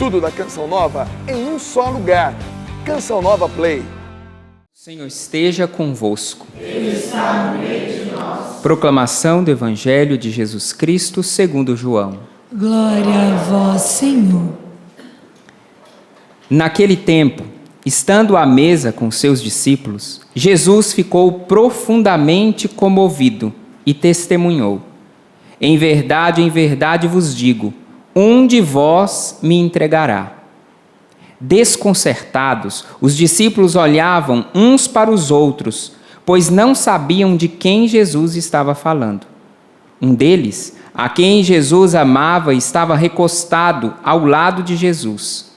Tudo da Canção Nova em um só lugar. Canção Nova Play. O Senhor esteja convosco. Ele está no meio de nós. Proclamação do Evangelho de Jesus Cristo segundo João. Glória a vós, Senhor. Naquele tempo, estando à mesa com seus discípulos, Jesus ficou profundamente comovido e testemunhou: em verdade vos digo, um de vós me entregará. Desconcertados, os discípulos olhavam uns para os outros, pois não sabiam de quem Jesus estava falando. Um deles, a quem Jesus amava, estava recostado ao lado de Jesus.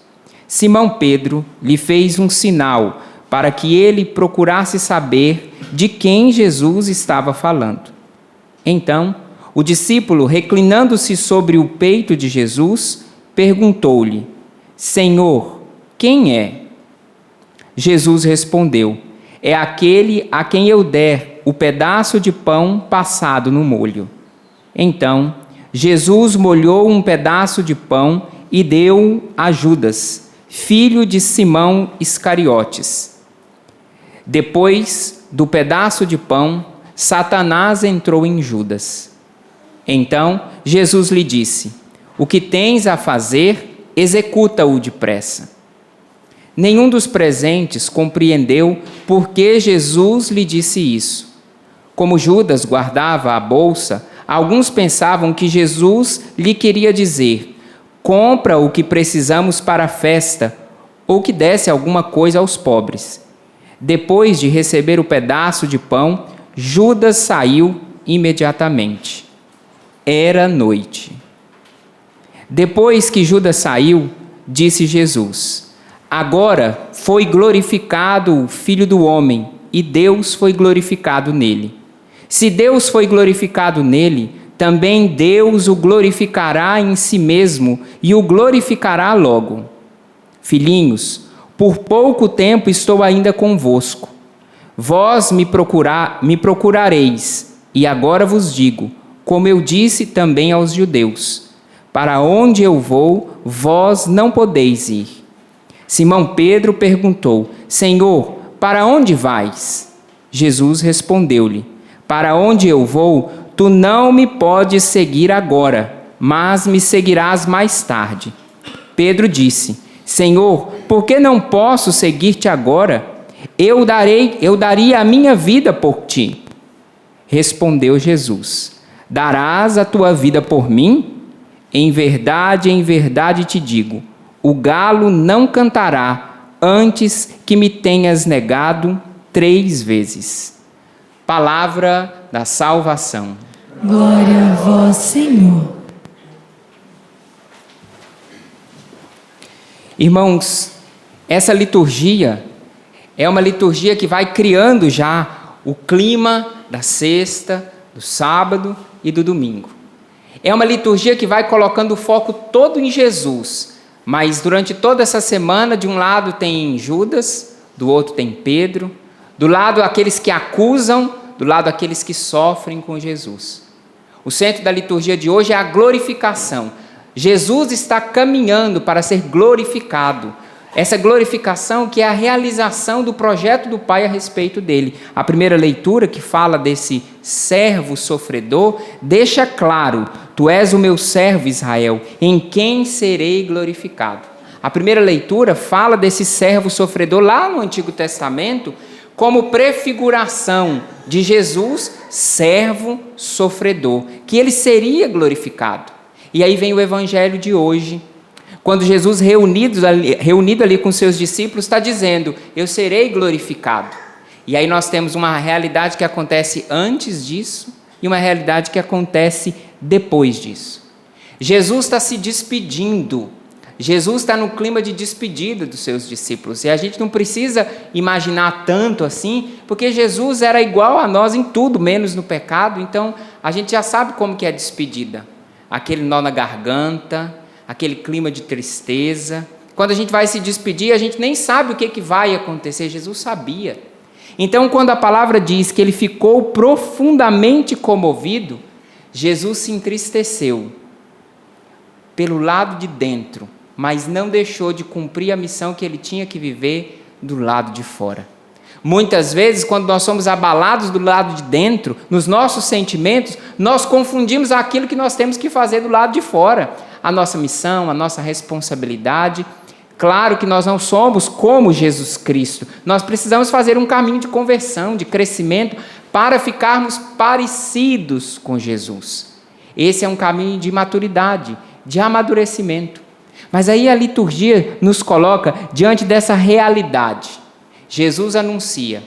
Simão Pedro lhe fez um sinal para que ele procurasse saber de quem Jesus estava falando. Então, o discípulo, reclinando-se sobre o peito de Jesus, perguntou-lhe: Senhor, quem é? Jesus respondeu: é aquele a quem eu der o pedaço de pão passado no molho. Então, Jesus molhou um pedaço de pão e deu a Judas, filho de Simão Iscariotes. Depois do pedaço de pão, Satanás entrou em Judas. Então, Jesus lhe disse: o que tens a fazer, executa-o depressa. Nenhum dos presentes compreendeu por que Jesus lhe disse isso. Como Judas guardava a bolsa, alguns pensavam que Jesus lhe queria dizer: compra o que precisamos para a festa, ou que desse alguma coisa aos pobres. Depois de receber o pedaço de pão, Judas saiu imediatamente. Era noite. Depois que Judas saiu, disse Jesus: agora foi glorificado o Filho do Homem, e Deus foi glorificado nele. Se Deus foi glorificado nele, também Deus o glorificará em si mesmo e o glorificará logo. Filhinhos, por pouco tempo estou ainda convosco. Vós me procurareis, e agora vos digo, como eu disse também aos judeus: para onde eu vou, vós não podeis ir. Simão Pedro perguntou: Senhor, para onde vais? Jesus respondeu-lhe: para onde eu vou, tu não me podes seguir agora, mas me seguirás mais tarde. Pedro disse: Senhor, por que não posso seguir-te agora? Eu daria a minha vida por ti. Respondeu Jesus: darás a tua vida por mim? Em verdade te digo, o galo não cantará antes que me tenhas negado 3 vezes. Palavra da salvação. Glória a vós, Senhor. Irmãos, essa liturgia é uma liturgia que vai criando já o clima da sexta, do sábado e do domingo. É uma liturgia que vai colocando o foco todo em Jesus, mas durante toda essa semana, de um lado tem Judas, do outro tem Pedro, do lado aqueles que acusam, do lado aqueles que sofrem com Jesus. O centro da liturgia de hoje é a glorificação. Jesus está caminhando para ser glorificado. Essa glorificação que é a realização do projeto do Pai a respeito dele. A primeira leitura, que fala desse servo sofredor, deixa claro: tu és o meu servo Israel, em quem serei glorificado. A primeira leitura fala desse servo sofredor lá no Antigo Testamento como prefiguração de Jesus, servo sofredor, que ele seria glorificado. E aí vem o evangelho de hoje, quando Jesus, reunido ali com seus discípulos, está dizendo: eu serei glorificado. E aí nós temos uma realidade que acontece antes disso e uma realidade que acontece depois disso. Jesus está se despedindo. Jesus está no clima de despedida dos seus discípulos. E a gente não precisa imaginar tanto assim, porque Jesus era igual a nós em tudo, menos no pecado. Então, a gente já sabe como que é a despedida. Aquele nó na garganta, aquele clima de tristeza. Quando a gente vai se despedir, a gente nem sabe o que vai acontecer. Jesus sabia. Então, quando a palavra diz que ele ficou profundamente comovido, Jesus se entristeceu pelo lado de dentro. mas não deixou de cumprir a missão que ele tinha que viver do lado de fora. Muitas vezes, quando nós somos abalados do lado de dentro, nos nossos sentimentos, nós confundimos aquilo que nós temos que fazer do lado de fora. A nossa missão, a nossa responsabilidade. Claro que nós não somos como Jesus Cristo. Nós precisamos fazer um caminho de conversão, de crescimento, para ficarmos parecidos com Jesus. Esse é um caminho de maturidade, de amadurecimento. Mas aí a liturgia nos coloca diante dessa realidade. Jesus anuncia: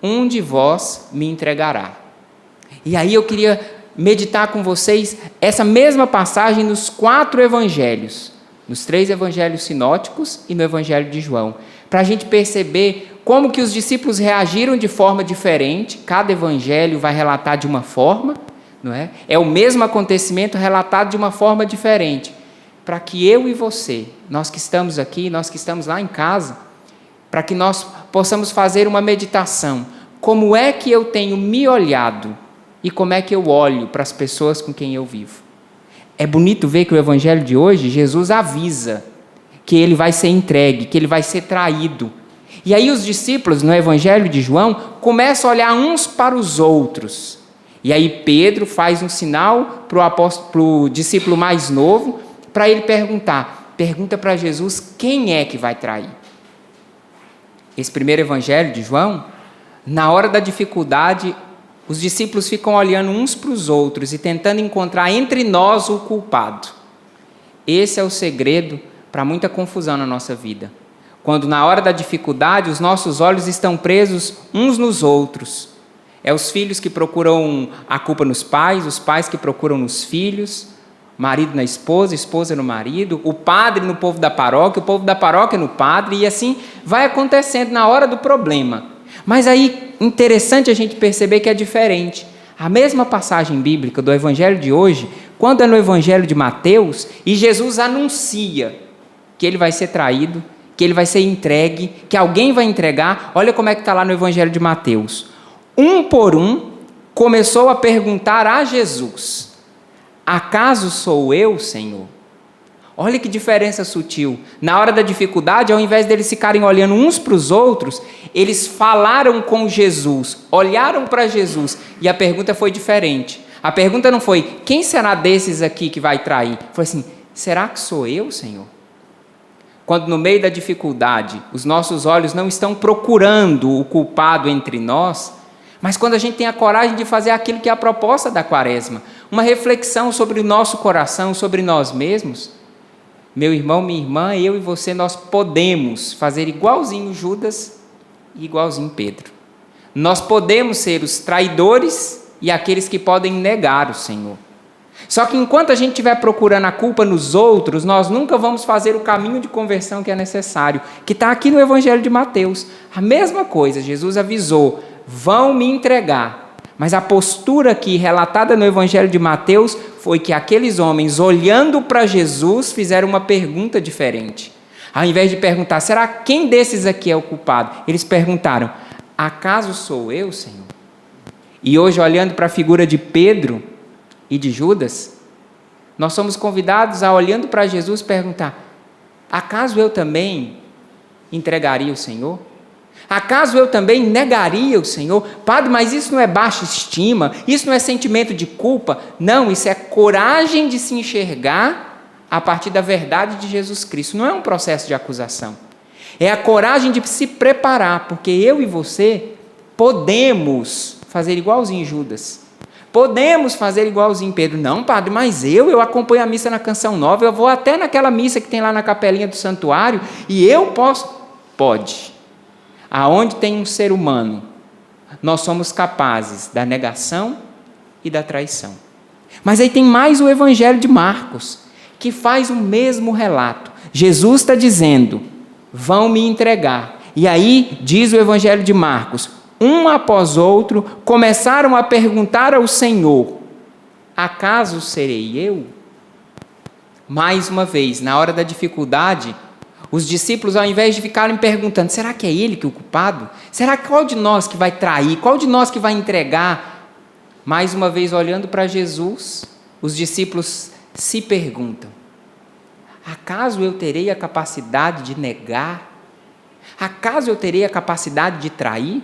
um de vós me entregará. E aí eu queria meditar com vocês essa mesma passagem nos 4 evangelhos, nos 3 evangelhos sinóticos e no evangelho de João, para a gente perceber como que os discípulos reagiram de forma diferente. Cada evangelho vai relatar de uma forma, não é? É o mesmo acontecimento relatado de uma forma diferente, para que eu e você, nós que estamos aqui, nós que estamos lá em casa, para que nós possamos fazer uma meditação. Como é que eu tenho me olhado e como é que eu olho para as pessoas com quem eu vivo? É bonito ver que o evangelho de hoje, Jesus avisa que ele vai ser entregue, que ele vai ser traído. E aí os discípulos, no evangelho de João, começam a olhar uns para os outros. E aí Pedro faz um sinal para o discípulo mais novo, para ele pergunta para Jesus quem é que vai trair. Esse primeiro evangelho de João, na hora da dificuldade, os discípulos ficam olhando uns para os outros e tentando encontrar entre nós o culpado. Esse é o segredo para muita confusão na nossa vida. Quando na hora da dificuldade os nossos olhos estão presos uns nos outros. É os filhos que procuram a culpa nos pais, os pais que procuram nos filhos, marido na esposa, esposa no marido, o padre no povo da paróquia, o povo da paróquia no padre, e assim vai acontecendo na hora do problema. Mas aí, interessante a gente perceber que é diferente. A mesma passagem bíblica do evangelho de hoje, quando é no evangelho de Mateus, e Jesus anuncia que ele vai ser traído, que ele vai ser entregue, que alguém vai entregar. Olha como é que está lá no evangelho de Mateus. Um por um, começou a perguntar a Jesus: acaso sou eu, Senhor? Olha que diferença sutil. Na hora da dificuldade, ao invés deles ficarem olhando uns para os outros, eles falaram com Jesus, olharam para Jesus, e a pergunta foi diferente. A pergunta não foi: quem será desses aqui que vai trair? Foi assim: será que sou eu, Senhor? Quando no meio da dificuldade, os nossos olhos não estão procurando o culpado entre nós, mas quando a gente tem a coragem de fazer aquilo que é a proposta da Quaresma, uma reflexão sobre o nosso coração, sobre nós mesmos. Meu irmão, minha irmã, eu e você, nós podemos fazer igualzinho Judas e igualzinho Pedro. Nós podemos ser os traidores e aqueles que podem negar o Senhor. Só que enquanto a gente estiver procurando a culpa nos outros, nós nunca vamos fazer o caminho de conversão que é necessário, que está aqui no Evangelho de Mateus. A mesma coisa, Jesus avisou: vão me entregar. Mas a postura aqui relatada no Evangelho de Mateus foi que aqueles homens, olhando para Jesus, fizeram uma pergunta diferente. Ao invés de perguntar: será quem desses aqui é o culpado? Eles perguntaram: acaso sou eu, Senhor? E hoje, olhando para a figura de Pedro e de Judas, nós somos convidados a, olhando para Jesus, perguntar: acaso eu também entregaria o Senhor? Acaso eu também negaria o Senhor? Padre, mas isso não é baixa estima? Isso não é sentimento de culpa? Não, isso é coragem de se enxergar a partir da verdade de Jesus Cristo. Não é um processo de acusação. É a coragem de se preparar, porque eu e você podemos fazer igualzinho Judas. Podemos fazer igualzinho Pedro. Não, padre, mas eu acompanho a missa na Canção Nova, eu vou até naquela missa que tem lá na capelinha do santuário, e eu posso. Pode. Aonde tem um ser humano, nós somos capazes da negação e da traição. Mas aí tem mais o Evangelho de Marcos, que faz o mesmo relato. Jesus está dizendo: vão me entregar. E aí diz o Evangelho de Marcos: um após outro começaram a perguntar ao Senhor: acaso serei eu? Mais uma vez, na hora da dificuldade, os discípulos, ao invés de ficarem perguntando: será que é ele que é o culpado? Será que qual de nós que vai trair? Qual de nós que vai entregar? Mais uma vez, olhando para Jesus, os discípulos se perguntam: acaso eu terei a capacidade de negar? Acaso eu terei a capacidade de trair?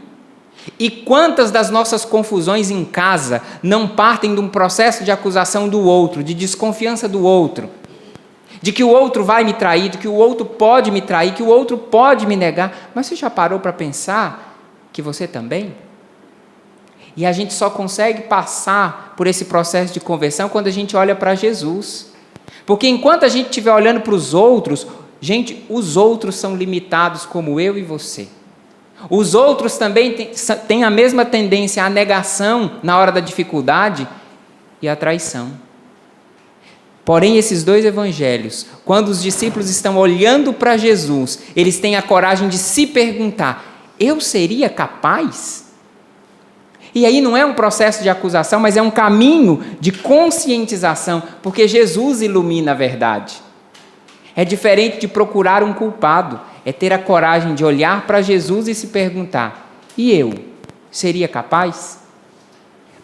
E quantas das nossas confusões em casa não partem de um processo de acusação do outro, de desconfiança do outro, de que o outro vai me trair, de que o outro pode me trair, que o outro pode me negar? Mas você já parou para pensar que você também? E a gente só consegue passar por esse processo de conversão quando a gente olha para Jesus. Porque enquanto a gente estiver olhando para os outros, gente, os outros são limitados como eu e você. Os outros também têm a mesma tendência à negação na hora da dificuldade e à traição. Porém, esses dois evangelhos, quando os discípulos estão olhando para Jesus, eles têm a coragem de se perguntar: eu seria capaz? E aí não é um processo de acusação, mas é um caminho de conscientização, porque Jesus ilumina a verdade. É diferente de procurar um culpado, é ter a coragem de olhar para Jesus e se perguntar: e eu seria capaz?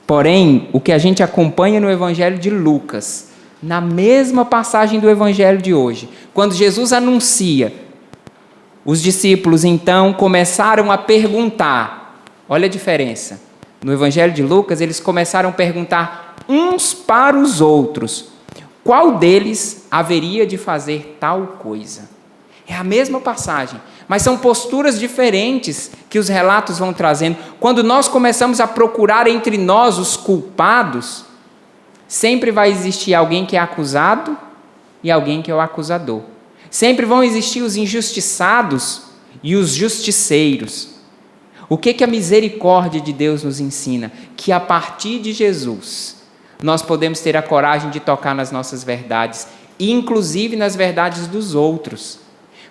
Porém, o que a gente acompanha no Evangelho de Lucas, na mesma passagem do Evangelho de hoje, quando Jesus anuncia, os discípulos então começaram a perguntar. Olha a diferença. No Evangelho de Lucas, eles começaram a perguntar uns para os outros: qual deles haveria de fazer tal coisa? É a mesma passagem, mas são posturas diferentes que os relatos vão trazendo. Quando nós começamos a procurar entre nós os culpados, sempre vai existir alguém que é acusado e alguém que é o acusador. Sempre vão existir os injustiçados e os justiceiros. O que a misericórdia de Deus nos ensina? Que a partir de Jesus, nós podemos ter a coragem de tocar nas nossas verdades, inclusive nas verdades dos outros.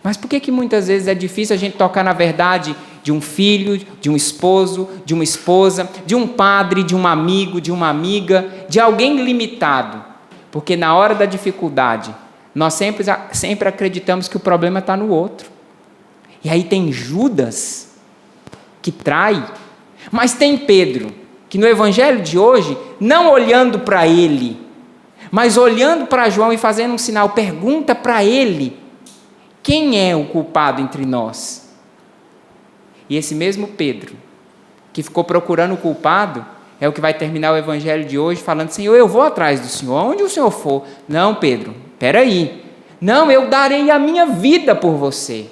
Mas por que muitas vezes é difícil a gente tocar na verdade de um filho, de um esposo, de uma esposa, de um padre, de um amigo, de uma amiga, de alguém limitado? Porque na hora da dificuldade, nós sempre acreditamos que o problema está no outro. E aí tem Judas, que trai, mas tem Pedro, que no Evangelho de hoje, não olhando para ele, mas olhando para João e fazendo um sinal, pergunta para ele: quem é o culpado entre nós? E esse mesmo Pedro, que ficou procurando o culpado, é o que vai terminar o Evangelho de hoje falando: Senhor, eu vou atrás do Senhor, onde o Senhor for. Não, Pedro, espera aí. Não, eu darei a minha vida por você.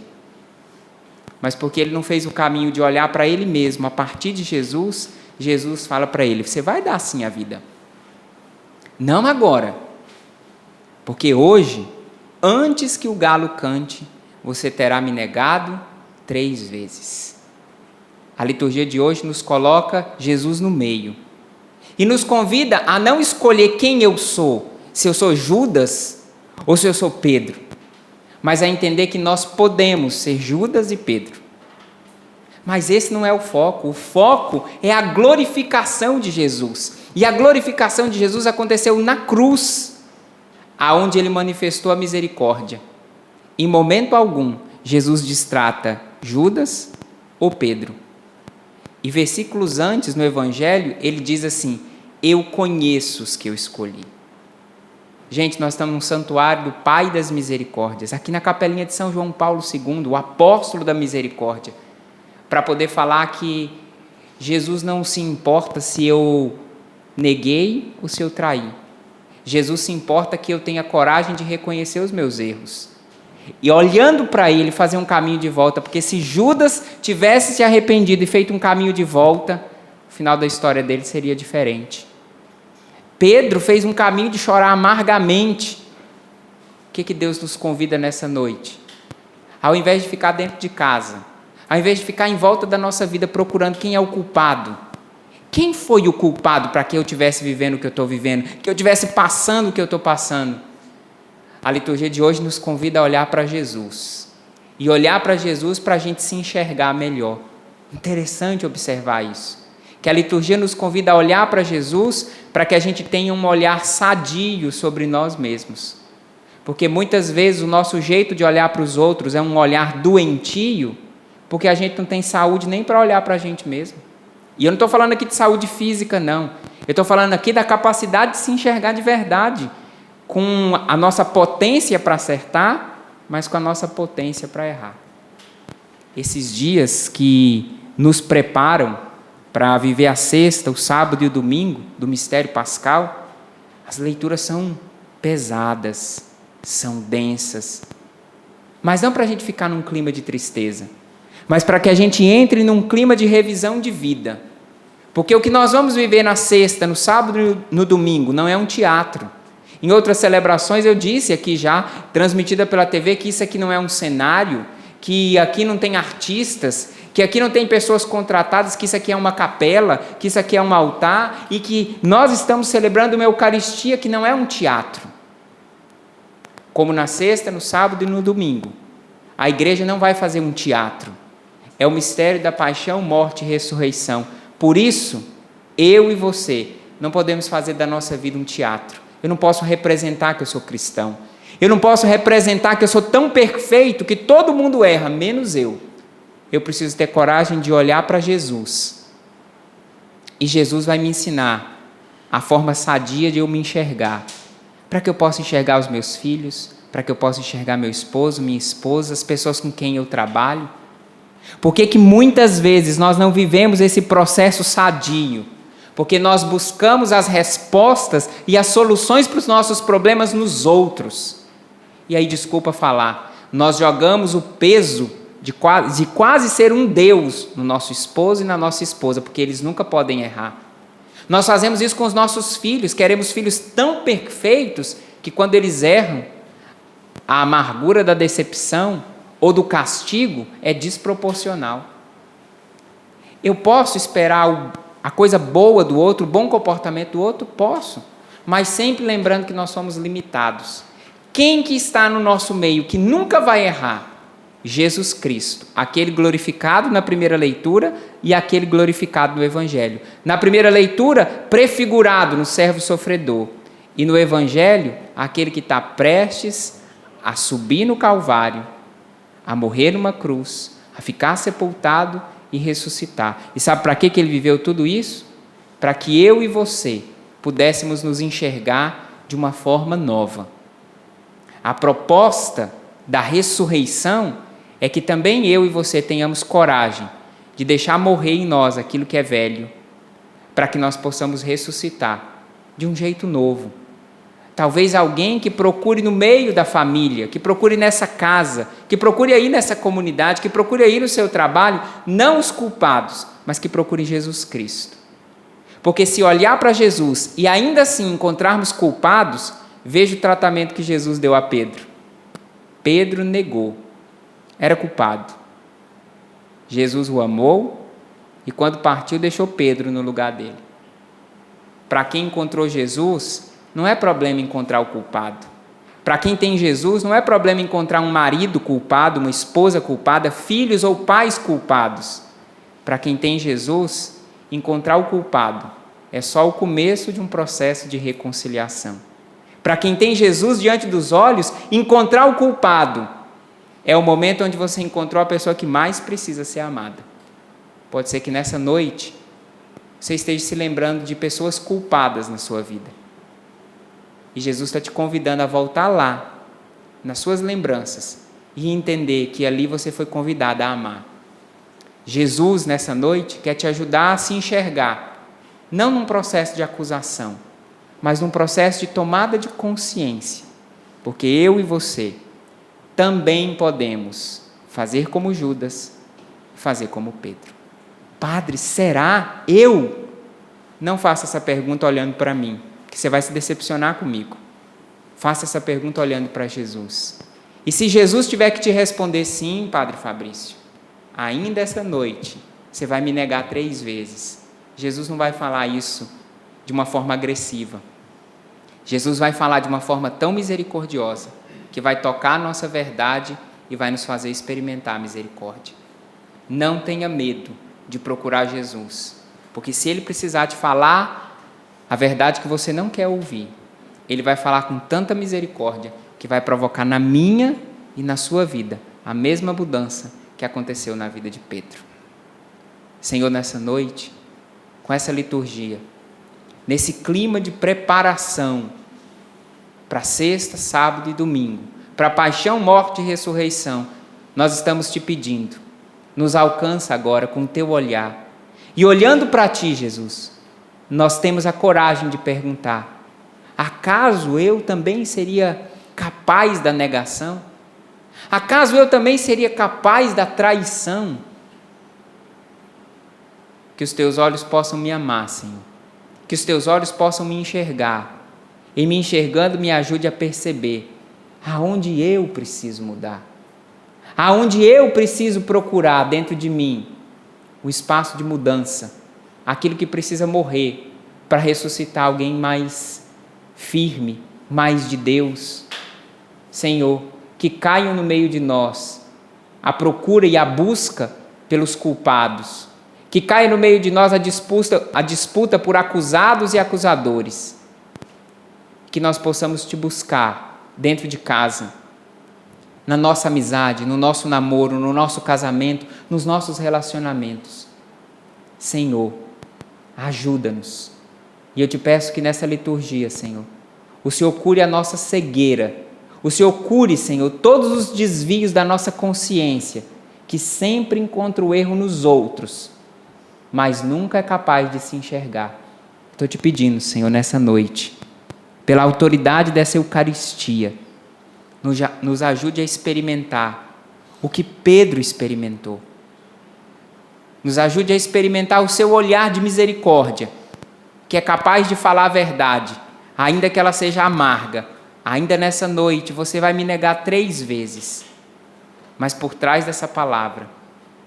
Mas porque ele não fez o caminho de olhar para ele mesmo, a partir de Jesus, Jesus fala para ele: você vai dar sim a vida. Não agora, porque hoje, antes que o galo cante, você terá me negado 3 vezes. A liturgia de hoje nos coloca Jesus no meio e nos convida a não escolher quem eu sou, se eu sou Judas ou se eu sou Pedro, mas a entender que nós podemos ser Judas e Pedro. Mas esse não é o foco é a glorificação de Jesus. E a glorificação de Jesus aconteceu na cruz, aonde ele manifestou a misericórdia. Em momento algum, Jesus destrata Judas ou Pedro. E versículos antes, no Evangelho, ele diz assim: eu conheço os que eu escolhi. Gente, nós estamos no santuário do Pai das Misericórdias, aqui na capelinha de São João Paulo II, o apóstolo da misericórdia, para poder falar que Jesus não se importa se eu neguei ou se eu traí. Jesus se importa que eu tenha coragem de reconhecer os meus erros. E olhando para ele, fazer um caminho de volta, porque se Judas tivesse se arrependido e feito um caminho de volta, o final da história dele seria diferente. Pedro fez um caminho de chorar amargamente. O que Deus nos convida nessa noite? Ao invés de ficar dentro de casa, ao invés de ficar em volta da nossa vida procurando quem é o culpado, quem foi o culpado para que eu estivesse vivendo o que eu estou vivendo, que eu estivesse passando o que eu estou passando? A liturgia de hoje nos convida a olhar para Jesus. E olhar para Jesus para a gente se enxergar melhor. Interessante observar isso. Que a liturgia nos convida a olhar para Jesus para que a gente tenha um olhar sadio sobre nós mesmos. Porque muitas vezes o nosso jeito de olhar para os outros é um olhar doentio, porque a gente não tem saúde nem para olhar para a gente mesmo. E eu não estou falando aqui de saúde física, não. Eu estou falando aqui da capacidade de se enxergar de verdade. com a nossa potência para acertar, mas com a nossa potência para errar. Esses dias que nos preparam para viver a sexta, o sábado e o domingo do mistério pascal, as leituras são pesadas, são densas, mas não para a gente ficar num clima de tristeza, mas para que a gente entre num clima de revisão de vida. Porque o que nós vamos viver na sexta, no sábado e no domingo não é um teatro. Em outras celebrações eu disse aqui já, transmitida pela TV, que isso aqui não é um cenário, que aqui não tem artistas, que aqui não tem pessoas contratadas, que isso aqui é uma capela, que isso aqui é um altar, e que nós estamos celebrando uma Eucaristia que não é um teatro. Como na sexta, no sábado e no domingo. A igreja não vai fazer um teatro. É o mistério da paixão, morte e ressurreição. Por isso, eu e você não podemos fazer da nossa vida um teatro. Eu não posso representar que eu sou cristão. Eu não posso representar que eu sou tão perfeito que todo mundo erra, menos eu. Eu preciso ter coragem de olhar para Jesus. E Jesus vai me ensinar a forma sadia de eu me enxergar. Para que eu possa enxergar os meus filhos, para que eu possa enxergar meu esposo, minha esposa, as pessoas com quem eu trabalho. Por que muitas vezes nós não vivemos esse processo sadio? Porque nós buscamos as respostas e as soluções para os nossos problemas nos outros. E aí, desculpa falar, nós jogamos o peso de quase ser um Deus no nosso esposo e na nossa esposa, porque eles nunca podem errar. Nós fazemos isso com os nossos filhos, queremos filhos tão perfeitos que quando eles erram, a amargura da decepção ou do castigo é desproporcional. Eu posso esperar a coisa boa do outro, o bom comportamento do outro? Posso, mas sempre lembrando que nós somos limitados. Quem que está no nosso meio que nunca vai errar? Jesus Cristo, aquele glorificado na primeira leitura e aquele glorificado no Evangelho. Na primeira leitura, prefigurado no servo sofredor. E no Evangelho, aquele que está prestes a subir no Calvário, a morrer numa cruz, a ficar sepultado e ressuscitar. E sabe para que ele viveu tudo isso? Para que eu e você pudéssemos nos enxergar de uma forma nova. A proposta da ressurreição é que também eu e você tenhamos coragem de deixar morrer em nós aquilo que é velho, para que nós possamos ressuscitar de um jeito novo. Talvez alguém que procure no meio da família, que procure nessa casa, que procure aí nessa comunidade, que procure aí no seu trabalho, não os culpados, mas que procure Jesus Cristo. Porque se olhar para Jesus e ainda assim encontrarmos culpados, veja o tratamento que Jesus deu a Pedro. Pedro negou, era culpado. Jesus o amou e quando partiu deixou Pedro no lugar dele. Para quem encontrou Jesus, não é problema encontrar o culpado. Para quem tem Jesus, não é problema encontrar um marido culpado, uma esposa culpada, filhos ou pais culpados. Para quem tem Jesus, encontrar o culpado é só o começo de um processo de reconciliação. Para quem tem Jesus diante dos olhos, encontrar o culpado é o momento onde você encontrou a pessoa que mais precisa ser amada. Pode ser que nessa noite você esteja se lembrando de pessoas culpadas na sua vida. E Jesus está te convidando a voltar lá, nas suas lembranças, e entender que ali você foi convidado a amar. Jesus, nessa noite, quer te ajudar a se enxergar, não num processo de acusação, mas num processo de tomada de consciência. Porque eu e você também podemos fazer como Judas, fazer como Pedro. Padre, será eu? Não faça essa pergunta olhando para mim, que você vai se decepcionar comigo. Faça essa pergunta olhando para Jesus. E se Jesus tiver que te responder sim, Padre Fabrício, ainda essa noite você vai me negar 3 vezes. Jesus não vai falar isso de uma forma agressiva. Jesus vai falar de uma forma tão misericordiosa que vai tocar a nossa verdade e vai nos fazer experimentar a misericórdia. Não tenha medo de procurar Jesus, porque se Ele precisar te falar a verdade que você não quer ouvir, Ele vai falar com tanta misericórdia que vai provocar na minha e na sua vida a mesma mudança que aconteceu na vida de Pedro. Senhor, nessa noite, com essa liturgia, nesse clima de preparação para sexta, sábado e domingo, para paixão, morte e ressurreição, nós estamos te pedindo, nos alcança agora com o teu olhar. E olhando para ti, Jesus, nós temos a coragem de perguntar: acaso eu também seria capaz da negação? Acaso eu também seria capaz da traição? Que os teus olhos possam me amar, Senhor. Que os teus olhos possam me enxergar. E me enxergando, me ajude a perceber aonde eu preciso mudar. Aonde eu preciso procurar dentro de mim o espaço de mudança. Aquilo que precisa morrer para ressuscitar alguém mais firme, mais de Deus. Senhor, que caiam no meio de nós a procura e a busca pelos culpados. Que caia no meio de nós a disputa por acusados e acusadores. Que nós possamos te buscar dentro de casa, na nossa amizade, no nosso namoro, no nosso casamento, nos nossos relacionamentos. Senhor, ajuda-nos. E eu te peço que nessa liturgia, Senhor, o Senhor cure a nossa cegueira. O Senhor cure, Senhor, todos os desvios da nossa consciência, que sempre encontra o erro nos outros, mas nunca é capaz de se enxergar. Estou te pedindo, Senhor, nessa noite, pela autoridade dessa Eucaristia, nos ajude a experimentar o que Pedro experimentou. Nos ajude a experimentar o seu olhar de misericórdia, que é capaz de falar a verdade, ainda que ela seja amarga. Ainda nessa noite você vai me negar 3 vezes, mas por trás dessa palavra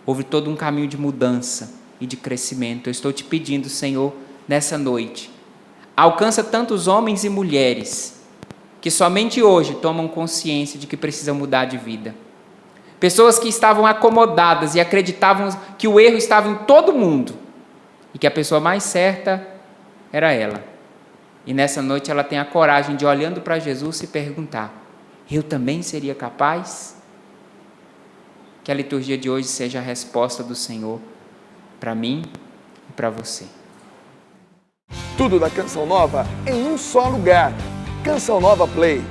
houve todo um caminho de mudança e de crescimento. Eu estou te pedindo, Senhor, nessa noite, alcança tantos homens e mulheres que somente hoje tomam consciência de que precisam mudar de vida. Pessoas que estavam acomodadas e acreditavam que o erro estava em todo mundo e que a pessoa mais certa era ela. E nessa noite ela tem a coragem de, olhando para Jesus, se perguntar: eu também seria capaz? Que a liturgia de hoje seja a resposta do Senhor para mim e para você. Tudo da Canção Nova em um só lugar. Canção Nova Play.